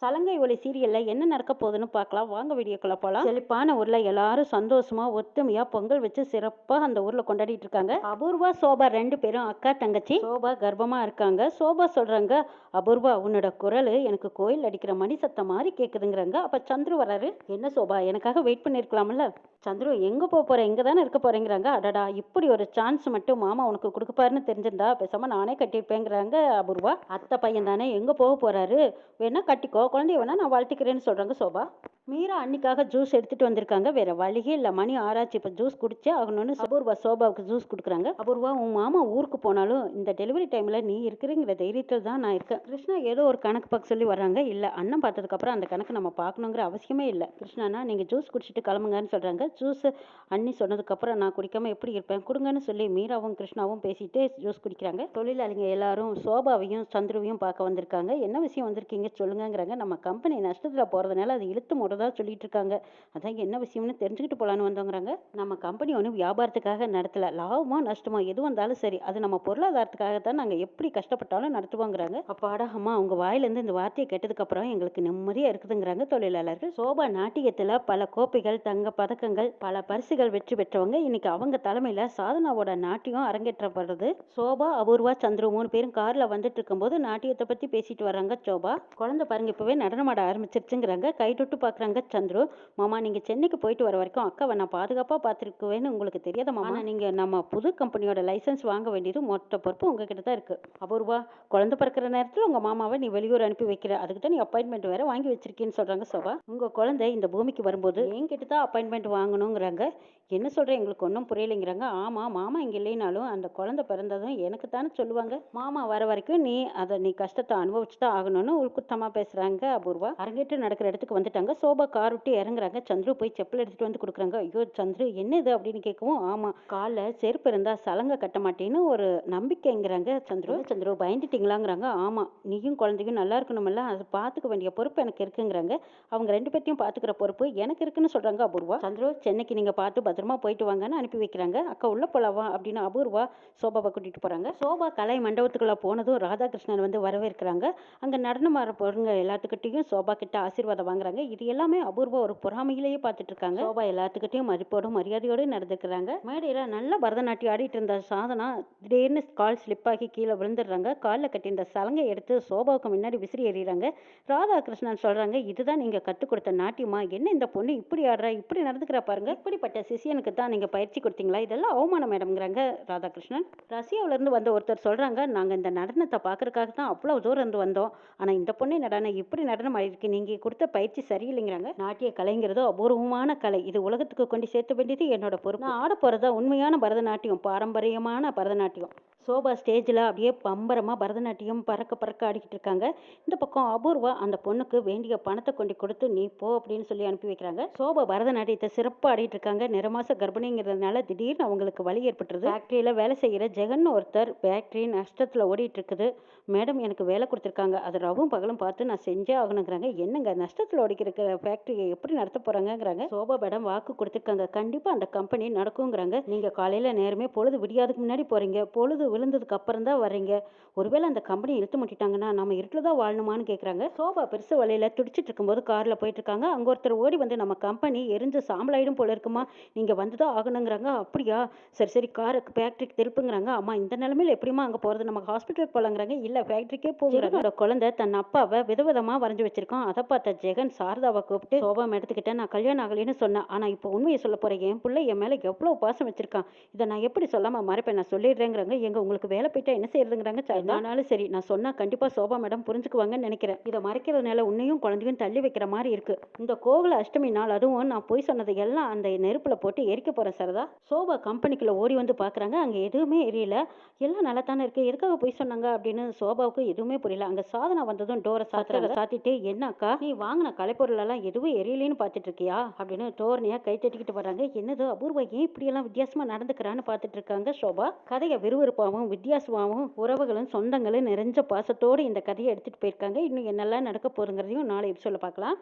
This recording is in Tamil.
சலங்கை ஒலி சீரியல்ல என்ன நடக்க போகுதுன்னு பார்க்கலாம் வாங்க வீடியோக்குள்ள போலாம். செழிப்பான ஊர்ல எல்லாரும் சந்தோஷமா ஒத்துமையா பொங்கல் வச்சு சிறப்பா அந்த ஊர்ல கொண்டாடிட்டு இருக்காங்க. அபூர்வா சோபா ரெண்டு பேரும் அக்கா தங்கச்சி. சோபா கர்ப்பமா இருக்காங்க. சோபா சொல்றாங்க, அபூர்வா உன்னோட குரல் எனக்கு கோயில் அடிக்கிற மணி சத்தம் மாதிரி கேக்குதுங்கிறாங்க. அப்ப சந்துரு வராரு. என்ன சோபா எனக்காக வெயிட் பண்ணிருக்கலாம்ல? சந்துரு எங்க போற இங்க தானே இருக்க போறேங்கிறாங்க. அடடா இப்படி ஒரு சான்ஸ் மட்டும் மாமா உனக்கு கொடுக்கப்பாருன்னு தெரிஞ்சிருந்தா பேசாம நானே கட்டியிருப்பேங்கிறாங்க அபூர்வா. அத்தை பையன் தானே எங்க போக போறாரு, வேணா கட்டிக்கோ, குழந்தைய வேணா நான் வாழ்த்திக்கிறேன்னு சொல்றாங்க சோபா. மீரா அன்னிக்காக ஜூஸ் எடுத்துட்டு வந்திருக்காங்க. வேற வழியே இல்லை, மணி ஆராய்ச்சி, இப்போ ஜூஸ் குடிச்சே ஆகணும்னு அபூர்வா சோபாவுக்கு ஜூஸ் கொடுக்குறாங்க. அபூர்வா உன் மாமா ஊருக்கு போனாலும் இந்த டெலிவரி டைம்ல நீ இருக்கிறங்கிற தைரியத்தில் தான் நான் இருக்கேன். கிருஷ்ணா ஏதோ ஒரு கணக்கு பார்க்க சொல்லி வர்றாங்க. இல்லை அண்ணன் பார்த்ததுக்கு அப்புறம் அந்த கணக்கு நம்ம பார்க்கணுங்கிற அவசியமே இல்லை. கிருஷ்ணானா நீங்க ஜூஸ் குடிச்சிட்டு கிளம்புங்கன்னு சொல்றாங்க. ஜூஸ் அண்ணி சொன்னதுக்கு அப்புறம் நான் குடிக்காம எப்படி இருப்பேன், கொடுங்கன்னு சொல்லி மீராவும் கிருஷ்ணாவும் பேசிட்டு ஜூஸ் குடிக்கிறாங்க. தொழிலாளிங்க எல்லாரும் சோபாவையும் சந்துருவையும் பார்க்க வந்திருக்காங்க. என்ன விஷயம் வந்திருக்கீங்க சொல்லுங்கிறாங்க. நம்ம கம்பெனி நஷ்டத்துல போறதுனால அது இழுத்து மூடதா சொல்லிட்டு இருக்காங்க. அதான் என்ன விஷயம்னு தெரிஞ்சுக்கிட்டு போலான்னு வந்தோங்கிறாங்க. நம்ம கம்பெனி ஒன்றும் வியாபாரத்துக்காக நடத்தல, லாபமோ நஷ்டமோ எது வந்தாலும் சரி அது நம்ம பொருளாதாரத்துக்காக தான் நாங்க எப்படி கஷ்டப்பட்டாலும் நடத்துவோங்கிறாங்க. அப்பாடா அம்மா உங்க வாயிலிருந்து இந்த வார்த்தையை கேட்டதுக்கு அப்புறம் எங்களுக்கு நிம்மதியா இருக்குதுங்கிறாங்க தொழிலாளர்கள். சோபா நாட்டியத்துல பல கோப்பைகள், தங்க பதக்கங்கள், பல பரிசுகள் வெற்றி பெற்றவங்க. இன்னைக்கு அவங்க தலைமையில சாதனாவோட நாட்டியம் அரங்கேற்றப்படுறது. சோபா, அபூர்வா, சந்துரு மூணு பேரும் கார்ல வந்துட்டு இருக்கும்போது நாட்டியத்தை பத்தி பேசிட்டு வர்றாங்க. சோபா குழந்தை பாருங்க இப்பவே நடனமாட ஆரம்பிச்சிருச்சுங்கிறாங்க. கை தொட்டு பாக்குறாங்க சந்துரு. மாமா நீங்க சென்னைக்கு போயிட்டு வர வரைக்கும் அக்காவை நான் பாதுகாப்பா பார்த்துருக்குவேன்னு உங்களுக்கு தெரியாத மாமா. நீங்க நம்ம புது கம்பெனியோட லைசன்ஸ் வாங்க வேண்டியது மொத்த பொறுப்பு உங்ககிட்ட தான் இருக்கு. அபூர்வா குழந்தை பிறக்கிற நேரத்தில் உங்க மாமாவை நீ வெளியூர் அனுப்பி வைக்கிற, அதுக்கு தான் நீ அப்பாயின்மெண்ட் வேற வாங்கி வச்சிருக்கேன்னு சொல்றாங்க சோபா. உங்க குழந்தை இந்த பூமிக்கு வரும்போது என்கிட்ட தான் அப்பாயின்மெண்ட் வாங்கணுங்கிறாங்க. என்ன சொல்றேன் எங்களுக்கு ஒன்றும் புரியலைங்கிறாங்க. ஆமா மாமா இங்க இல்லைனாலும் அந்த குழந்தை பிறந்ததும் எனக்கு தானே சொல்லுவாங்க. மாமா வர வரைக்கும் நீ கஷ்டத்தை அனுபவிச்சு தான் ஆகணும்னு உள்குத்தமா பேசுறாங்க அபூர்வா. அரங்கேற்று நடக்கிற இடத்துக்கு வந்துட்டாங்க. சோபா கார் விட்டு இறங்குறாங்க. சந்துரு போய் செப்பல் எடுத்துட்டு வந்து கொடுக்குறாங்க. ஐயோ சந்துரு என்ன இது அப்படின்னு கேட்கவும், ஆமா காலில் செருப்பு இருந்தா சலங்கை கட்ட மாட்டேன்னு ஒரு நம்பிக்கைங்கிறாங்க சந்துரு. சந்துரு பயந்துட்டீங்களாங்கிறாங்க. ஆமா நீயும் குழந்தையும் நல்லா இருக்கணும்ல, அதை பார்த்துக்க வேண்டிய பொறுப்பு எனக்கு இருக்குங்கிறாங்க. அவங்க ரெண்டு பேர்த்தையும் பார்த்துக்கிற பொறுப்பு எனக்கு இருக்குன்னு சொல்றாங்க அபூர்வா. சந்துரு சென்னைக்கு நீங்க பார்த்து பத்திரமா போயிட்டு வாங்கன்னு அனுப்பி வைக்கிறாங்க. அக்கா உள்ள போலாவா அப்படின்னு அபூர்வா சோபாவை கூட்டிட்டு போறாங்க. சோபா கலை மண்டபத்துக்குள்ள போனதும் ராதாகிருஷ்ணன் வந்து வரவேற்கிறாங்க. அங்க நடனம் ஆட போறவங்க எல்லாத்துக்கிட்டையும் சோபா கிட்ட ஆசீர்வாதம் வாங்குறாங்க. இது எல்லாமே அபூர்வா ஒரு பொறாமையிலேயே பார்த்துட்டு இருக்காங்க. சோபா எல்லாத்துக்கிட்டையும் மதிப்போடும் மரியாதையோடு நடந்துக்கிறாங்க. மேடையில நல்ல பரதநாட்டியம் ஆடிட்டு இருந்த சாதனா திடீர்னு கால் ஸ்லிப் ஆகி கீழே விழுந்துடுறாங்க. காலில் கட்டி இந்த சலங்கை எடுத்து சோபாவுக்கு முன்னாடி விசிறி எறிகிறாங்க. ராதாகிருஷ்ணன் சொல்றாங்க, இதுதான் நீங்க கற்றுக் கொடுத்த நாட்டியமா, என்ன இந்த பொண்ணு இப்படி ஆடுறா, இப்படி நடந்துக்கிறா பாருங்க, இப்படிப்பட்ட சிஷியனுக்கு தான் நீங்க பயிற்சி கொடுத்தீங்களா, இதெல்லாம் அவமானம் மேடம்ங்கிறாங்க ராதாகிருஷ்ணன். ரஷ்யாவில இருந்து வந்த ஒருத்தர் சொல்றாங்க, நாங்க இந்த நடனத்தை பார்க்கறதுக்காக தான் அவ்வளவு தூரம் இருந்து வந்தோம், ஆனா இந்த பொண்ணு நடனம் இப்படி நடனம் ஆயிருக்கு, நீங்க கொடுத்த பயிற்சி சரியில்லைங்கிறாங்க. நாட்டிய கலைங்கிறதோ அபூர்வமான கலை, இது உலகத்துக்கு கொண்டு சேர்த்த வேண்டியது என்னோட பொறுப்பு. நான் ஆட போறதா உண்மையான பரதநாட்டியம், பாரம்பரியமான பரதநாட்டியம். சோபா ஸ்டேஜில் அப்படியே பம்பரமாக பரதநாட்டியம் பறக்க பறக்க ஆடிக்கிட்டு இருக்காங்க. இந்த பக்கம் அபூர்வா அந்த பொண்ணுக்கு வேண்டிய பணத்தை கொண்டு கொடுத்து நீ போ அப்படின்னு சொல்லி அனுப்பி வைக்கிறாங்க. சோபா பரதநாட்டியத்தை சிறப்பாக ஆடிட்டு இருக்காங்க. நிறமாச கர்ப்பிணிங்கிறதுனால திடீர்னு அவங்களுக்கு வலி ஏற்பட்டுருது. ஃபேக்ட்ரியில் வேலை செய்கிற ஜெகன் ஒருத்தர், ஃபேக்ட்ரி நஷ்டத்தில் ஓடிட்டு இருக்குது மேடம், எனக்கு வேலை கொடுத்துருக்காங்க, அது ரவும் பகலும் பார்த்து நான் செஞ்சே ஆகணுங்கிறாங்க. என்னங்க நஷ்டத்தில் ஓடிக்கிற ஃபேக்ட்ரியை எப்படி நடத்த போகிறாங்கங்கிறாங்க. சோபா மேடம் வாக்கு கொடுத்துருக்காங்க, கண்டிப்பாக அந்த கம்பெனி நடக்குங்கிறாங்க. நீங்கள் காலையில் நேரமே பொழுது விடியாதுக்கு முன்னாடி போகிறீங்க, பொழுது விழுந்ததுக்கு அப்புறம் தான் வர்றீங்க, ஒருவேளை அந்த கம்பெனி இழுத்து முட்டிட்டாங்கன்னா நம்ம இருட்டில் தான் வாழணுமான்னு கேட்குறாங்க. சோபா பெருசு வழியில் துடிச்சிட்டு இருக்கும்போது காரில் போயிட்டு இருக்காங்க. அங்கே ஒருத்தர் ஓடி வந்து நம்ம கம்பெனி எரிஞ்சு சாம்பலாயிடும் போல இருக்குமா, நீங்கள் வந்து தான் ஆகணுங்கிறாங்க. அப்படியா, சரி சரி காருக்கு ஃபேக்ட்ரிக்கு திருப்புங்கிறாங்க. அம்மா இந்த நிலைமையில் எப்படிமா அங்கே போகிறது, நம்ம ஹாஸ்பிட்டலுக்கு போகலாங்கிறாங்க. இல்லை ஃபேக்ட்ரிக்கே போகிறாங்க. குழந்தை தன் அப்பாவை விதவிதமாக வரைஞ்சி வச்சிருக்கோம். அதை பார்த்த ஜெகன் சாரதாவை கூப்பிட்டு, சோபா எடுத்துக்கிட்டேன், நான் கல்யாணம் ஆகலைன்னு சொன்னேன், ஆனால் இப்போ உண்மையை சொல்ல போகிறேன், என் பிள்ளை என் மேலே எவ்வளோ பாசம் வச்சிருக்கான், இதை நான் எப்படி சொல்லாமல் மறைப்பேன், நான் சொல்லிடுறேங்கிறாங்க. எங்க உங்களுக்கு வேலை போயிட்டா என்ன செய்யறதுங்கிறாங்க. ஆனாலும் சரி நான் சொன்னா கண்டிப்பா சோபா மேடம் புரிஞ்சுக்குவாங்கன்னு நினைக்கிறேன். இதை மறைக்கிறதுனால உன்னையும் குழந்தையும் தள்ளி வைக்கிற மாதிரி இருக்கு. இந்த கோகுல அஷ்டமி நாள் அதுவும் நான் போய் சொன்னதை எல்லாம் அந்த நெருப்புல போட்டு எரிக்க போறேன் சரதா. சோபா கம்பெனிக்குள்ள ஓடி வந்து பாக்குறாங்க. அங்க எதுவுமே எரியல, எல்லாம் நல்லா தானே இருக்கு, எதுக்காக போய் சொன்னாங்க அப்படின்னு சோபாவுக்கு எதுவுமே புரியல. அங்க சாதனா வந்ததும் டோரை சாத்திட்டு, என்னக்கா நீ வாங்கின கலைப்பொருள் எல்லாம் எதுவும் எரியலன்னு பாத்துட்டு இருக்கியா அப்படின்னு டோர்னியா கை தட்டிக்கிட்டு வர்றாங்க. என்னது அபூர்வா ஏன் இப்படி எல்லாம் வித்தியாசமா நடந்துக்கிறான்னு பாத்துட்டு இருக்காங்க சோபா. கதையை விறுவிறுப்பாகவும் வித்தியாசமாகவும் உறவுகளும் சொந்தங்களும் நிறைஞ்ச பாசத்தோடு இந்த கதையை எடுத்துட்டு போயிருக்காங்க. இன்னும் என்னெல்லாம் நடக்க போகுதுங்கிறதையும் நாளை எபிசோட்ல பார்க்கலாம்.